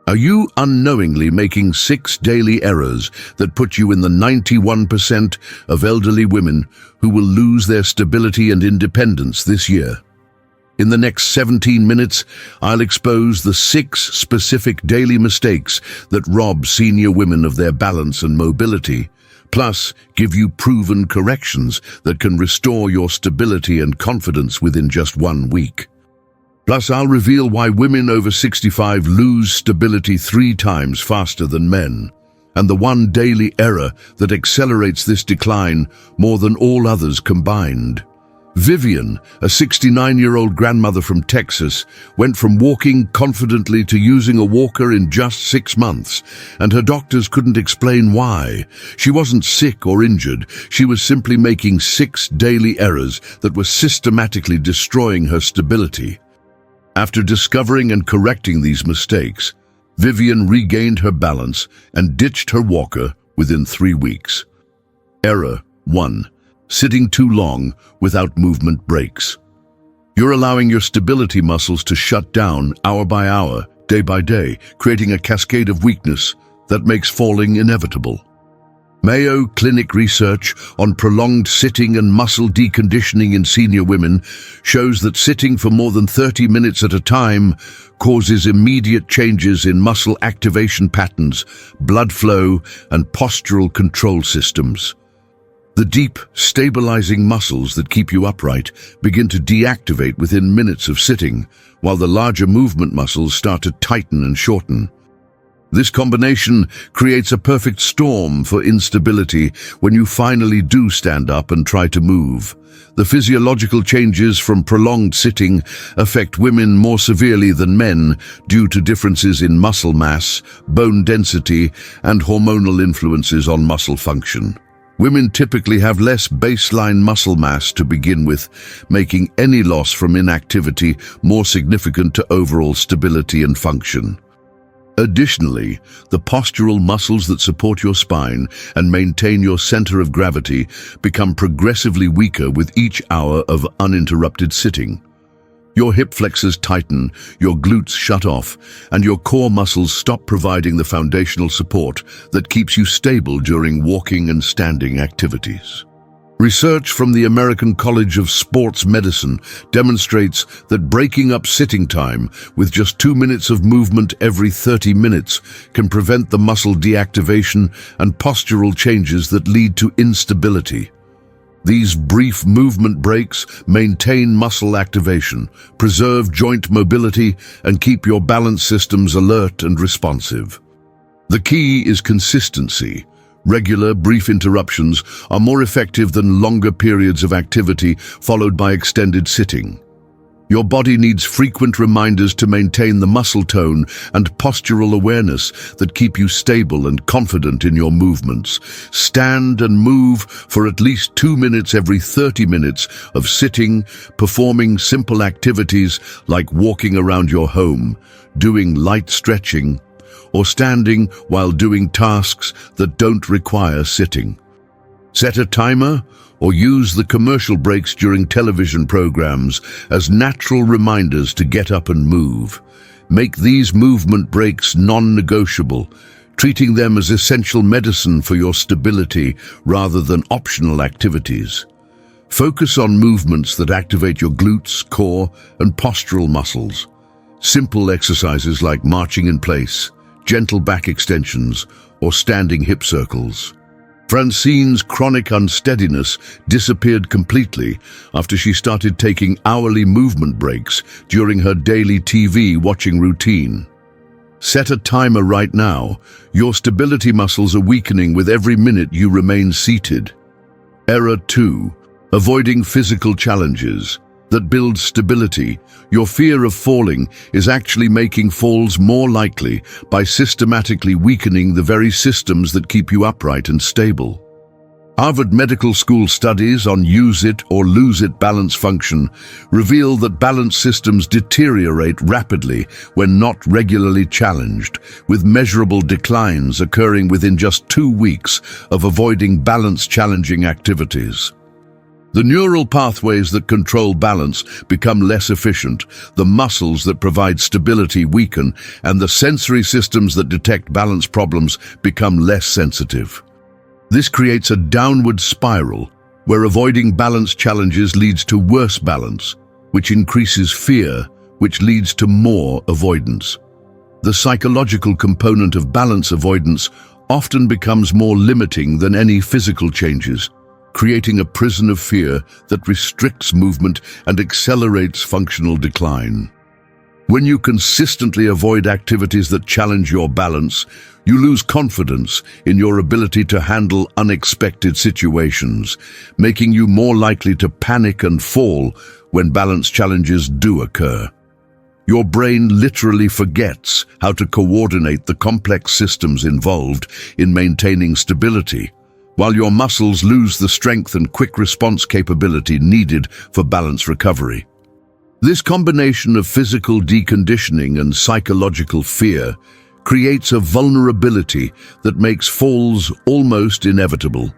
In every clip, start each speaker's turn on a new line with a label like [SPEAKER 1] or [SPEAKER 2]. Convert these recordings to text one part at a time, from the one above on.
[SPEAKER 1] Are you unknowingly making 6 daily errors that put you in the 91% of elderly women who will lose their stability and independence this year? In the next 17 minutes, I'll expose the 6 specific daily mistakes that rob senior women of their balance and mobility, plus give you proven corrections that can restore your stability and confidence within just 1 week. Plus, I'll reveal why women over 65 lose stability 3 times faster than men, and the one daily error that accelerates this decline more than all others combined. Vivian, a 69-year-old grandmother from Texas, went from walking confidently to using a walker in just 6 months, and her doctors couldn't explain why. She wasn't sick or injured. She was simply making 6 daily errors that were systematically destroying her stability. After discovering and correcting these mistakes, Vivian regained her balance and ditched her walker within 3 weeks. Error 1. Sitting too long without movement breaks. You're allowing your stability muscles to shut down hour by hour, day by day, creating a cascade of weakness that makes falling inevitable. Mayo Clinic research on prolonged sitting and muscle deconditioning in senior women shows that sitting for more than 30 minutes at a time causes immediate changes in muscle activation patterns, blood flow, and postural control systems. The deep, stabilizing muscles that keep you upright begin to deactivate within minutes of sitting, while the larger movement muscles start to tighten and shorten. This combination creates a perfect storm for instability when you finally do stand up and try to move. The physiological changes from prolonged sitting affect women more severely than men due to differences in muscle mass, bone density, and hormonal influences on muscle function. Women typically have less baseline muscle mass to begin with, making any loss from inactivity more significant to overall stability and function. Additionally, the postural muscles that support your spine and maintain your center of gravity become progressively weaker with each hour of uninterrupted sitting. Your hip flexors tighten, your glutes shut off, and your core muscles stop providing the foundational support that keeps you stable during walking and standing activities. Research from the American College of Sports Medicine demonstrates that breaking up sitting time with just 2 minutes of movement every 30 minutes can prevent the muscle deactivation and postural changes that lead to instability. These brief movement breaks maintain muscle activation, preserve joint mobility, and keep your balance systems alert and responsive. The key is consistency. Regular, brief interruptions are more effective than longer periods of activity followed by extended sitting. Your body needs frequent reminders to maintain the muscle tone and postural awareness that keep you stable and confident in your movements. Stand and move for at least 2 minutes every 30 minutes of sitting, performing simple activities like walking around your home, doing light stretching, or standing while doing tasks that don't require sitting. Set a timer or use the commercial breaks during television programs as natural reminders to get up and move. Make these movement breaks non-negotiable, treating them as essential medicine for your stability rather than optional activities. Focus on movements that activate your glutes, core, and postural muscles. Simple exercises like marching in place, gentle back extensions, or standing hip circles. Francine's chronic unsteadiness disappeared completely after she started taking hourly movement breaks during her daily TV watching routine. Set a timer right now. Your stability muscles are weakening with every minute you remain seated. Error 2. Avoiding physical challenges that build stability. Your fear of falling is actually making falls more likely by systematically weakening the very systems that keep you upright and stable. Harvard Medical School studies on use it or lose it balance function reveal that balance systems deteriorate rapidly when not regularly challenged, with measurable declines occurring within just 2 weeks of avoiding balance challenging activities. The neural pathways that control balance become less efficient, the muscles that provide stability weaken, and the sensory systems that detect balance problems become less sensitive. This creates a downward spiral, where avoiding balance challenges leads to worse balance, which increases fear, which leads to more avoidance. The psychological component of balance avoidance often becomes more limiting than any physical changes, creating a prison of fear that restricts movement and accelerates functional decline. When you consistently avoid activities that challenge your balance, you lose confidence in your ability to handle unexpected situations, making you more likely to panic and fall when balance challenges do occur. Your brain literally forgets how to coordinate the complex systems involved in maintaining stability, while your muscles lose the strength and quick response capability needed for balance recovery. This combination of physical deconditioning and psychological fear creates a vulnerability that makes falls almost inevitable.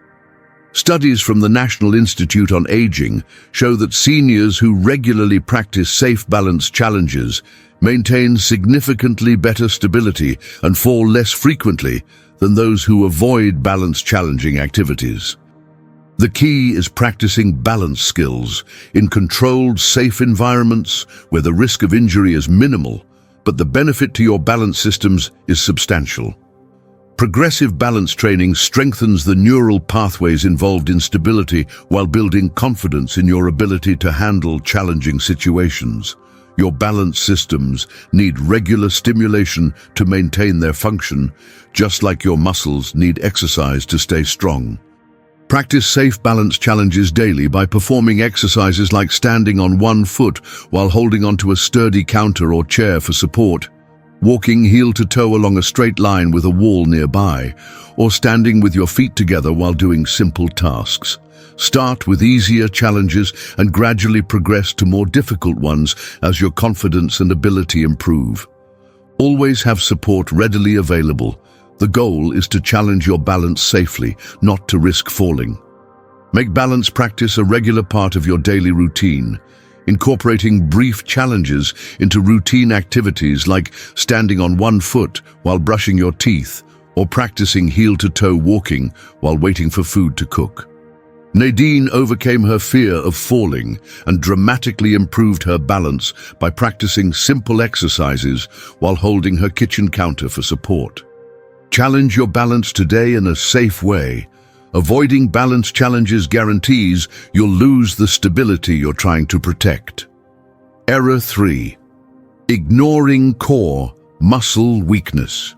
[SPEAKER 1] Studies from the National Institute on Aging show that seniors who regularly practice safe balance challenges maintain significantly better stability and fall less frequently than those who avoid balance-challenging activities. The key is practicing balance skills in controlled, safe environments where the risk of injury is minimal, but the benefit to your balance systems is substantial. Progressive balance training strengthens the neural pathways involved in stability while building confidence in your ability to handle challenging situations. Your balance systems need regular stimulation to maintain their function, just like your muscles need exercise to stay strong. Practice safe balance challenges daily by performing exercises like standing on one foot while holding onto a sturdy counter or chair for support, walking heel to toe along a straight line with a wall nearby, or standing with your feet together while doing simple tasks. Start with easier challenges and gradually progress to more difficult ones as your confidence and ability improve. Always have support readily available. The goal is to challenge your balance safely, not to risk falling. Make balance practice a regular part of your daily routine, incorporating brief challenges into routine activities like standing on one foot while brushing your teeth or practicing heel-to-toe walking while waiting for food to cook. Nadine overcame her fear of falling and dramatically improved her balance by practicing simple exercises while holding her kitchen counter for support. Challenge your balance today in a safe way. Avoiding balance challenges guarantees you'll lose the stability you're trying to protect. Error 3. Ignoring core muscle weakness.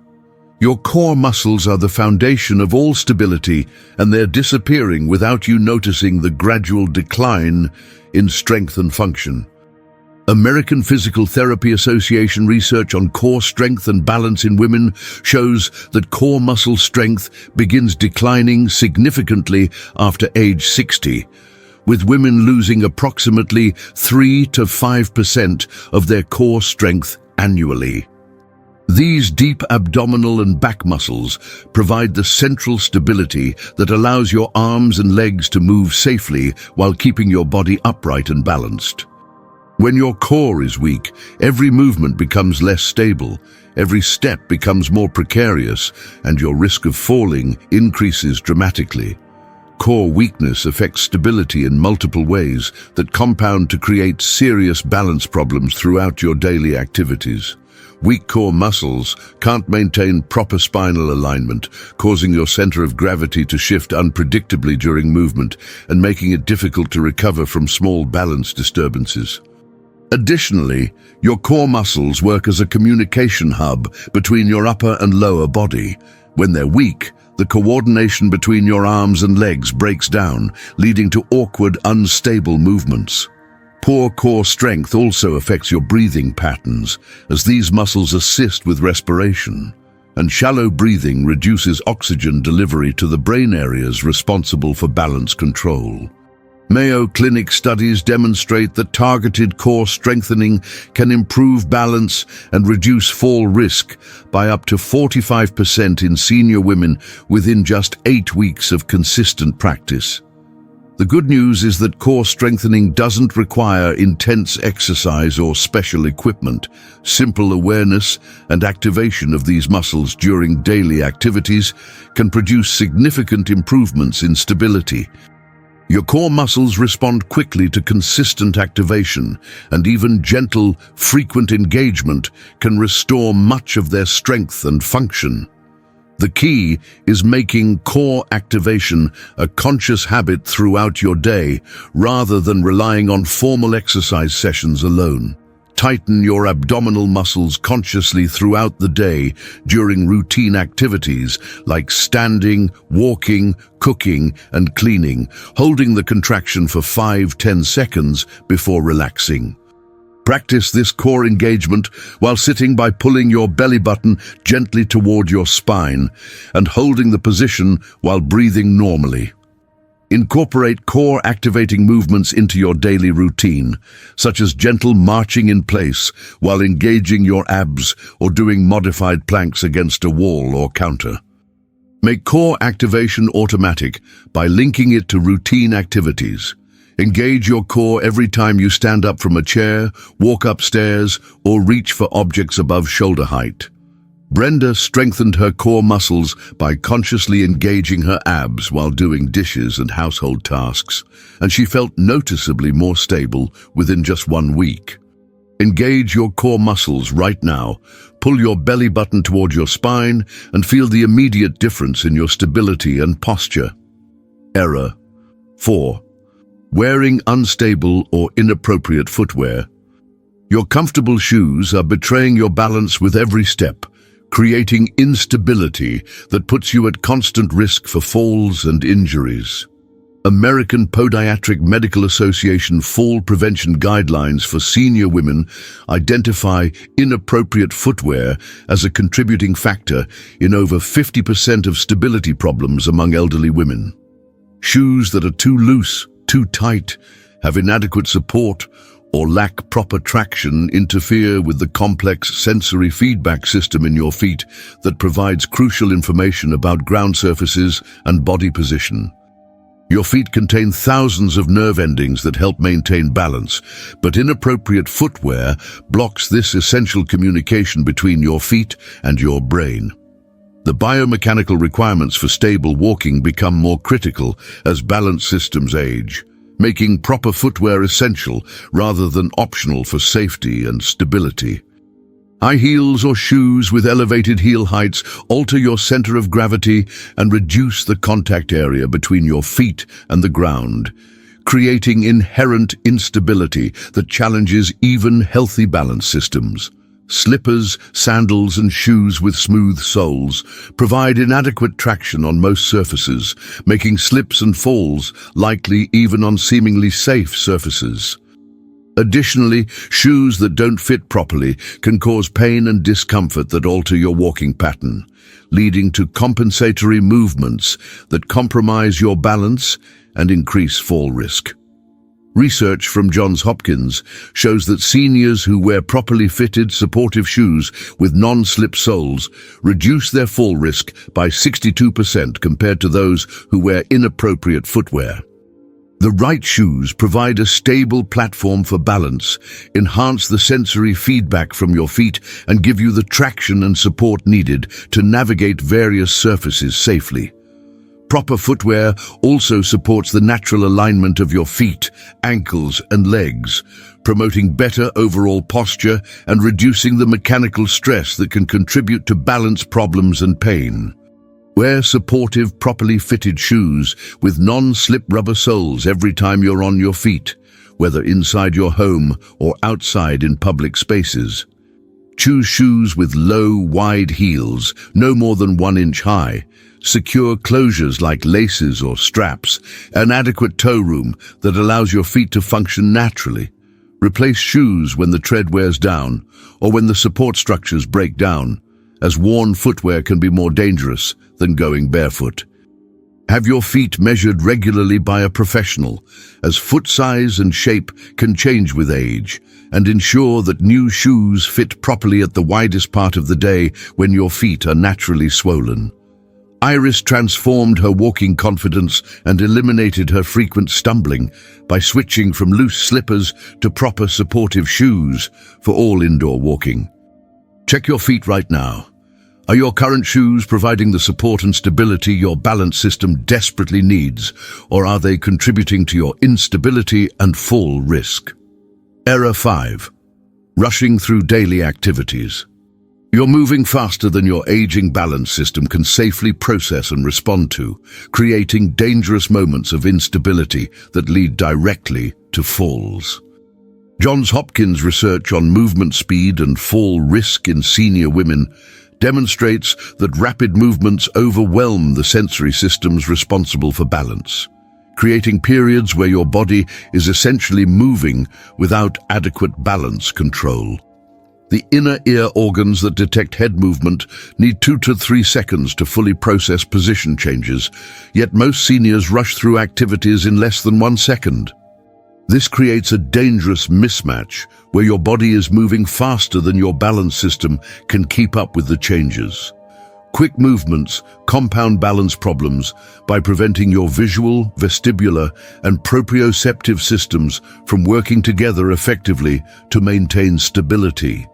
[SPEAKER 1] Your core muscles are the foundation of all stability, and they're disappearing without you noticing the gradual decline in strength and function. American Physical Therapy Association research on core strength and balance in women shows that core muscle strength begins declining significantly after age 60, with women losing approximately 3 to 5% of their core strength annually. These deep abdominal and back muscles provide the central stability that allows your arms and legs to move safely while keeping your body upright and balanced. When your core is weak, every movement becomes less stable, every step becomes more precarious, and your risk of falling increases dramatically. Core weakness affects stability in multiple ways that compound to create serious balance problems throughout your daily activities. Weak core muscles can't maintain proper spinal alignment, causing your center of gravity to shift unpredictably during movement and making it difficult to recover from small balance disturbances. Additionally, your core muscles work as a communication hub between your upper and lower body. When they're weak, the coordination between your arms and legs breaks down, leading to awkward, unstable movements. Poor core strength also affects your breathing patterns, as these muscles assist with respiration, and shallow breathing reduces oxygen delivery to the brain areas responsible for balance control. Mayo Clinic studies demonstrate that targeted core strengthening can improve balance and reduce fall risk by up to 45% in senior women within just 8 weeks of consistent practice. The good news is that core strengthening doesn't require intense exercise or special equipment. Simple awareness and activation of these muscles during daily activities can produce significant improvements in stability. Your core muscles respond quickly to consistent activation, and even gentle, frequent engagement can restore much of their strength and function. The key is making core activation a conscious habit throughout your day, rather than relying on formal exercise sessions alone. Tighten your abdominal muscles consciously throughout the day during routine activities like standing, walking, cooking, and cleaning, holding the contraction for 5–10 seconds before relaxing. Practice this core engagement while sitting by pulling your belly button gently toward your spine and holding the position while breathing normally. Incorporate core activating movements into your daily routine, such as gentle marching in place while engaging your abs or doing modified planks against a wall or counter. Make core activation automatic by linking it to routine activities. Engage your core every time you stand up from a chair, walk upstairs, or reach for objects above shoulder height. Brenda strengthened her core muscles by consciously engaging her abs while doing dishes and household tasks, and she felt noticeably more stable within just 1 week. Engage your core muscles right now. Pull your belly button toward your spine and feel the immediate difference in your stability and posture. Error 4. Wearing unstable or inappropriate footwear. Your comfortable shoes are betraying your balance with every step, creating instability that puts you at constant risk for falls and injuries. American Podiatric Medical Association Fall Prevention Guidelines for senior women identify inappropriate footwear as a contributing factor in over 50% of stability problems among elderly women. Shoes that are too loose, too tight, have inadequate support, or lack proper traction interfere with the complex sensory feedback system in your feet that provides crucial information about ground surfaces and body position. Your feet contain thousands of nerve endings that help maintain balance, but inappropriate footwear blocks this essential communication between your feet and your brain. The biomechanical requirements for stable walking become more critical as balance systems age, making proper footwear essential rather than optional for safety and stability. High heels or shoes with elevated heel heights alter your center of gravity and reduce the contact area between your feet and the ground, creating inherent instability that challenges even healthy balance systems. Slippers, sandals, and shoes with smooth soles provide inadequate traction on most surfaces, making slips and falls likely even on seemingly safe surfaces. Additionally, shoes that don't fit properly can cause pain and discomfort that alter your walking pattern, leading to compensatory movements that compromise your balance and increase fall risk. Research from Johns Hopkins shows that seniors who wear properly fitted, supportive shoes with non-slip soles reduce their fall risk by 62% compared to those who wear inappropriate footwear. The right shoes provide a stable platform for balance, enhance the sensory feedback from your feet, and give you the traction and support needed to navigate various surfaces safely. Proper footwear also supports the natural alignment of your feet, ankles, and legs, promoting better overall posture and reducing the mechanical stress that can contribute to balance problems and pain. Wear supportive, properly fitted shoes with non-slip rubber soles every time you're on your feet, whether inside your home or outside in public spaces. Choose shoes with low, wide heels, no more than 1 inch high, secure closures like laces or straps, an adequate toe room that allows your feet to function naturally. Replace shoes when the tread wears down or when the support structures break down, as worn footwear can be more dangerous than going barefoot. Have your feet measured regularly by a professional, as foot size and shape can change with age, and ensure that new shoes fit properly at the widest part of the day when your feet are naturally swollen. Iris transformed her walking confidence and eliminated her frequent stumbling by switching from loose slippers to proper supportive shoes for all indoor walking. Check your feet right now. Are your current shoes providing the support and stability your balance system desperately needs, or are they contributing to your instability and fall risk? Error 5. Rushing through daily activities. You're moving faster than your aging balance system can safely process and respond to, creating dangerous moments of instability that lead directly to falls. Johns Hopkins research on movement speed and fall risk in senior women demonstrates that rapid movements overwhelm the sensory systems responsible for balance, creating periods where your body is essentially moving without adequate balance control. The inner ear organs that detect head movement need 2 to 3 seconds to fully process position changes, yet most seniors rush through activities in less than 1 second. This creates a dangerous mismatch where your body is moving faster than your balance system can keep up with the changes. Quick movements compound balance problems by preventing your visual, vestibular, and proprioceptive systems from working together effectively to maintain stability.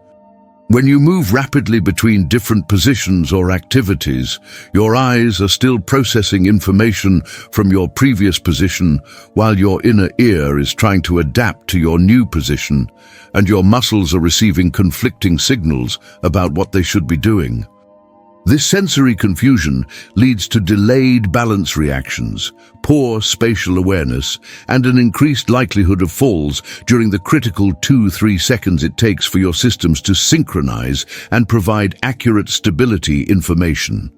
[SPEAKER 1] When you move rapidly between different positions or activities, your eyes are still processing information from your previous position while your inner ear is trying to adapt to your new position, and your muscles are receiving conflicting signals about what they should be doing. This sensory confusion leads to delayed balance reactions, poor spatial awareness, and an increased likelihood of falls during the critical 2-3 seconds it takes for your systems to synchronize and provide accurate stability information.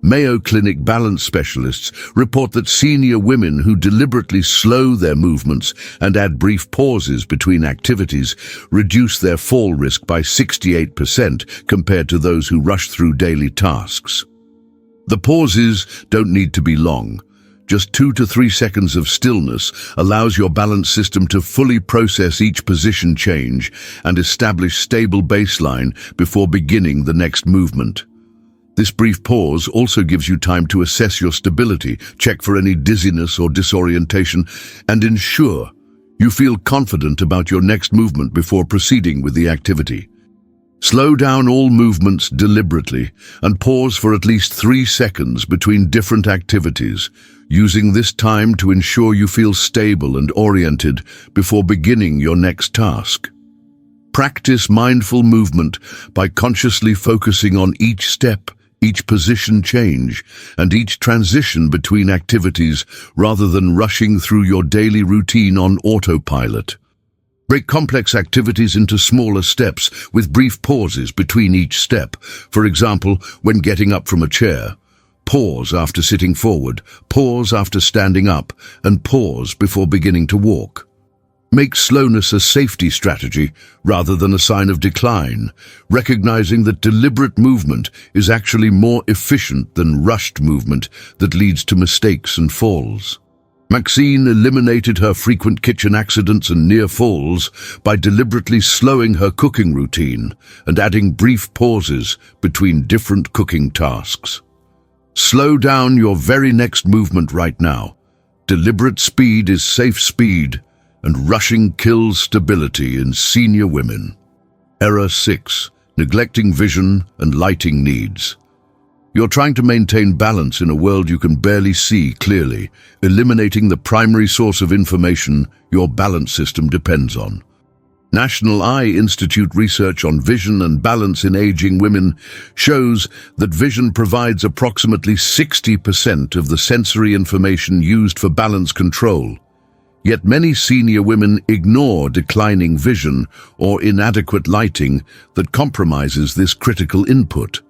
[SPEAKER 1] Mayo Clinic balance specialists report that senior women who deliberately slow their movements and add brief pauses between activities reduce their fall risk by 68% compared to those who rush through daily tasks. The pauses don't need to be long. Just 2 to 3 seconds of stillness allows your balance system to fully process each position change and establish stable baseline before beginning the next movement. This brief pause also gives you time to assess your stability, check for any dizziness or disorientation, and ensure you feel confident about your next movement before proceeding with the activity. Slow down all movements deliberately and pause for at least 3 seconds between different activities, using this time to ensure you feel stable and oriented before beginning your next task. Practice mindful movement by consciously focusing on each step, each position change, and each transition between activities rather than rushing through your daily routine on autopilot. Break complex activities into smaller steps with brief pauses between each step. For example, when getting up from a chair, pause after sitting forward, pause after standing up, and pause before beginning to walk. Make slowness a safety strategy rather than a sign of decline, recognizing that deliberate movement is actually more efficient than rushed movement that leads to mistakes and falls. Maxine eliminated her frequent kitchen accidents and near falls by deliberately slowing her cooking routine and adding brief pauses between different cooking tasks. Slow down your very next movement right now. Deliberate speed is safe speed, and rushing kills stability in senior women. Error 6. Neglecting vision and lighting needs. You're trying to maintain balance in a world you can barely see clearly, eliminating the primary source of information your balance system depends on. National Eye Institute research on vision and balance in aging women shows that vision provides approximately 60% of the sensory information used for balance control. Yet many senior women ignore declining vision or inadequate lighting that compromises this critical input.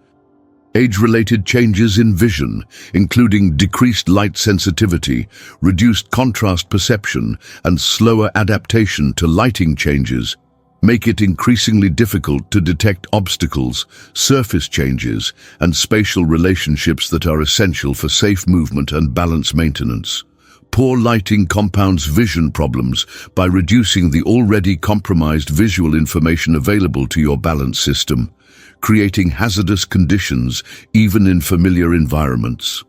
[SPEAKER 1] Age-related changes in vision, including decreased light sensitivity, reduced contrast perception, and slower adaptation to lighting changes, make it increasingly difficult to detect obstacles, surface changes, and spatial relationships that are essential for safe movement and balance maintenance. Poor lighting compounds vision problems by reducing the already compromised visual information available to your balance system, creating hazardous conditions even in familiar environments.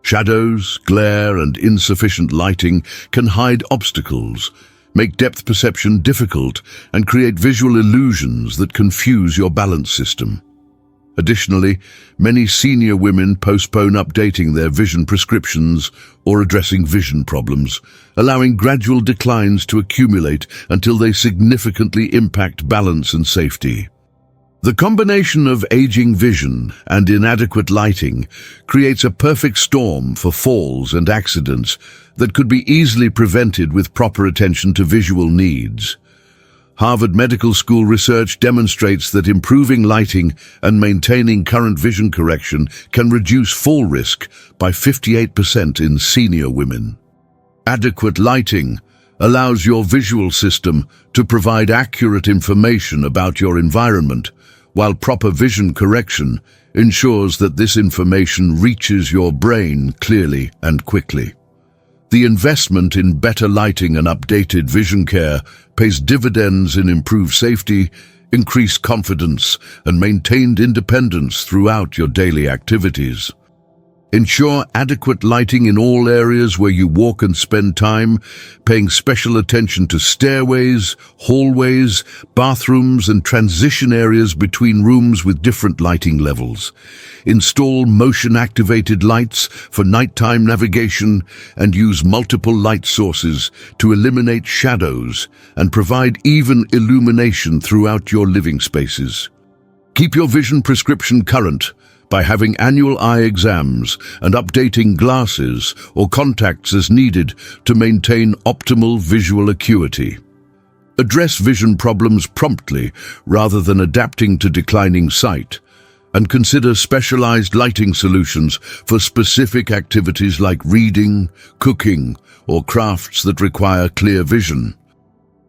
[SPEAKER 1] Shadows, glare, and insufficient lighting can hide obstacles, make depth perception difficult, and create visual illusions that confuse your balance system. Additionally, many senior women postpone updating their vision prescriptions or addressing vision problems, allowing gradual declines to accumulate until they significantly impact balance and safety. The combination of aging vision and inadequate lighting creates a perfect storm for falls and accidents that could be easily prevented with proper attention to visual needs. Harvard Medical School research demonstrates that improving lighting and maintaining current vision correction can reduce fall risk by 58% in senior women. Adequate lighting allows your visual system to provide accurate information about your environment, while proper vision correction ensures that this information reaches your brain clearly and quickly. The investment in better lighting and updated vision care pays dividends in improved safety, increased confidence, and maintained independence throughout your daily activities. Ensure adequate lighting in all areas where you walk and spend time, paying special attention to stairways, hallways, bathrooms, and transition areas between rooms with different lighting levels. Install motion-activated lights for nighttime navigation and use multiple light sources to eliminate shadows and provide even illumination throughout your living spaces. Keep your vision prescription current by having annual eye exams and updating glasses or contacts as needed to maintain optimal visual acuity. Address vision problems promptly rather than adapting to declining sight, and consider specialized lighting solutions for specific activities like reading, cooking, or crafts that require clear vision.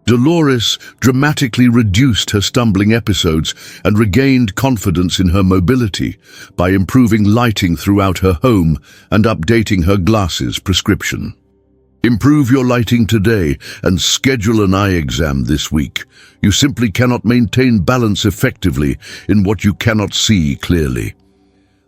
[SPEAKER 1] Dolores dramatically reduced her stumbling episodes and regained confidence in her mobility by improving lighting throughout her home and updating her glasses prescription. Improve your lighting today and schedule an eye exam this week. You simply cannot maintain balance effectively in what you cannot see clearly.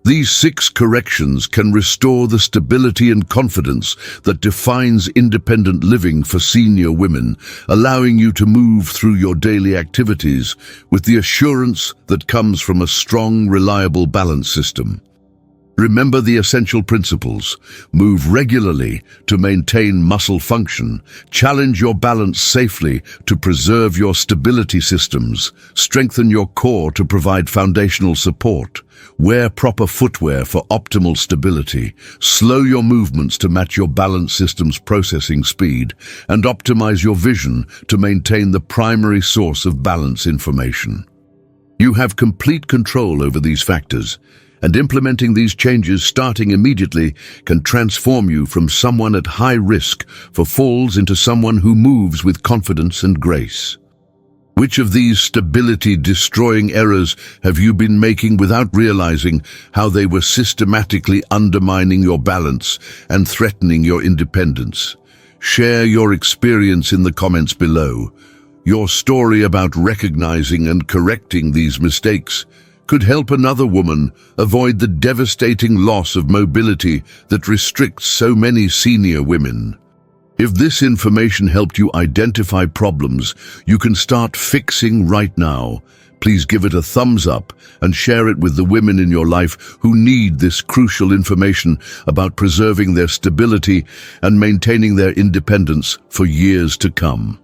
[SPEAKER 1] These 6 corrections can restore the stability and confidence that defines independent living for senior women, allowing you to move through your daily activities with the assurance that comes from a strong, reliable balance system. Remember the essential principles. Move regularly to maintain muscle function. Challenge your balance safely to preserve your stability systems. Strengthen your core to provide foundational support. Wear proper footwear for optimal stability. Slow your movements to match your balance system's processing speed. And optimize your vision to maintain the primary source of balance information. You have complete control over these factors, and implementing these changes starting immediately can transform you from someone at high risk for falls into someone who moves with confidence and grace. Which of these stability-destroying errors have you been making without realizing how they were systematically undermining your balance and threatening your independence? Share your experience in the comments below. Your story about recognizing and correcting these mistakes could help another woman avoid the devastating loss of mobility that restricts so many senior women. If this information helped you identify problems you can start fixing right now, please give it a thumbs up and share it with the women in your life who need this crucial information about preserving their stability and maintaining their independence for years to come.